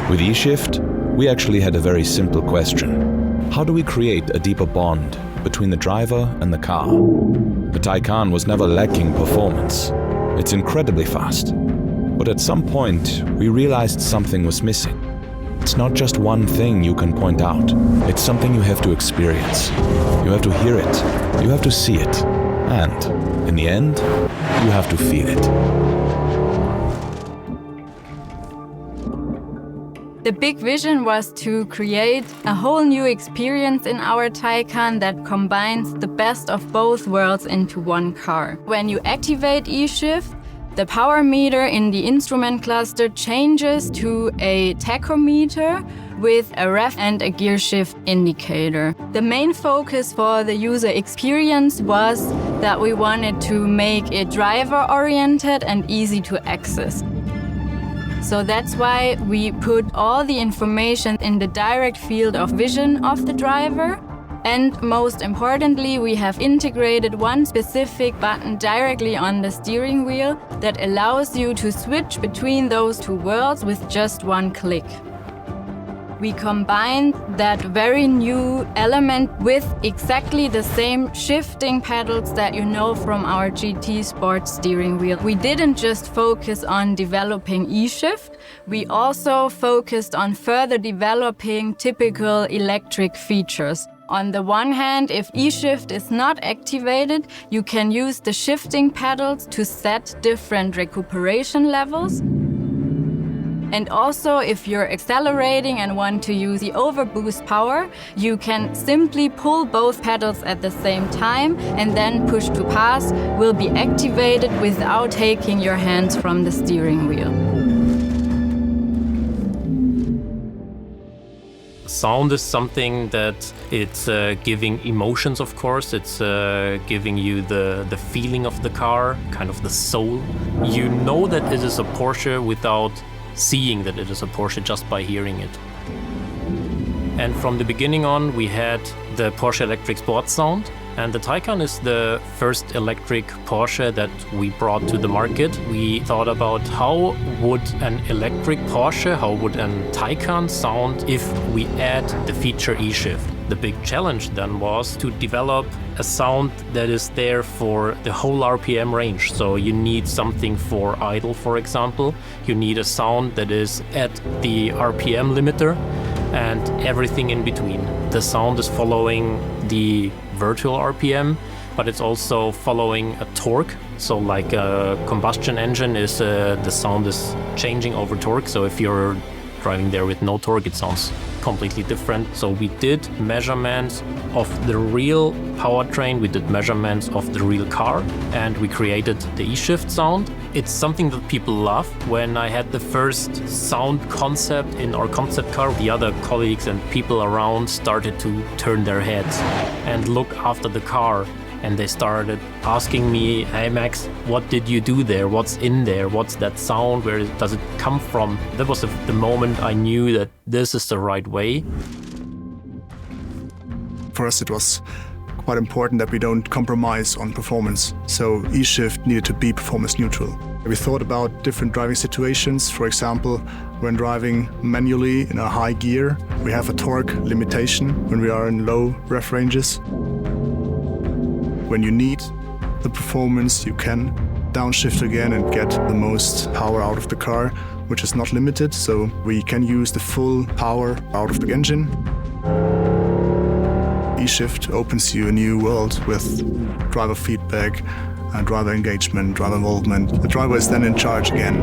With eShift, we actually had a very simple question. How do we create a deeper bond between the driver and the car? The Taycan was never lacking performance. It's incredibly fast. But at some point, we realized something was missing. It's not just one thing you can point out. It's something you have to experience. You have to hear it. You have to see it. And, in the end, you have to feel it. The big vision was to create a whole new experience in our Taycan that combines the best of both worlds into one car. When you activate eShift, the power meter in the instrument cluster changes to a tachometer with a ref and a gear shift indicator. The main focus for the user experience was that we wanted to make it driver-oriented and easy to access. So that's why we put all the information in the direct field of vision of the driver. And most importantly, we have integrated one specific button directly on the steering wheel that allows you to switch between those two worlds with just one click. We combined that very new element with exactly the same shifting pedals that you know from our GT Sport steering wheel. We didn't just focus on developing eShift, we also focused on further developing typical electric features. On the one hand, if eShift is not activated, you can use the shifting pedals to set different recuperation levels. And also, if you're accelerating and want to use the overboost power, you can simply pull both pedals at the same time, and then push to pass will be activated without taking your hands from the steering wheel. Sound is something that it's giving emotions, of course. It's giving you the feeling of the car, kind of the soul. You know that it is a Porsche without seeing that it is a Porsche just by hearing it. And from the beginning on, we had the Porsche Electric Sport sound. And the Taycan is the first electric Porsche that we brought to the market. We thought about how would an electric Porsche, how would an Taycan sound if we add the feature eShift. The big challenge then was to develop a sound that is there for the whole RPM range. So you need something for idle, for example. You need a sound that is at the RPM limiter and everything in between. The sound is following the virtual RPM, but it's also following a torque. So like a combustion engine is the sound is changing over torque. So if you're driving there with no torque, it sounds completely different. So we did measurements of the real powertrain, we did measurements of the real car, and we created the eShift sound. It's something that people love. When I had the first sound concept in our concept car, the other colleagues and people around started to turn their heads and look after the car. And they started asking me, "Hey Max, what did you do there? What's in there? What's that sound? Where does it come from?" That was the moment I knew that this is the right way. For us, it was quite important that we don't compromise on performance. So eShift needed to be performance neutral. We thought about different driving situations. For example, when driving manually in a high gear, we have a torque limitation when we are in low ref ranges. When you need the performance, you can downshift again and get the most power out of the car, which is not limited, so we can use the full power out of the engine. eShift opens you a new world with driver feedback, driver engagement, driver involvement. The driver is then in charge again.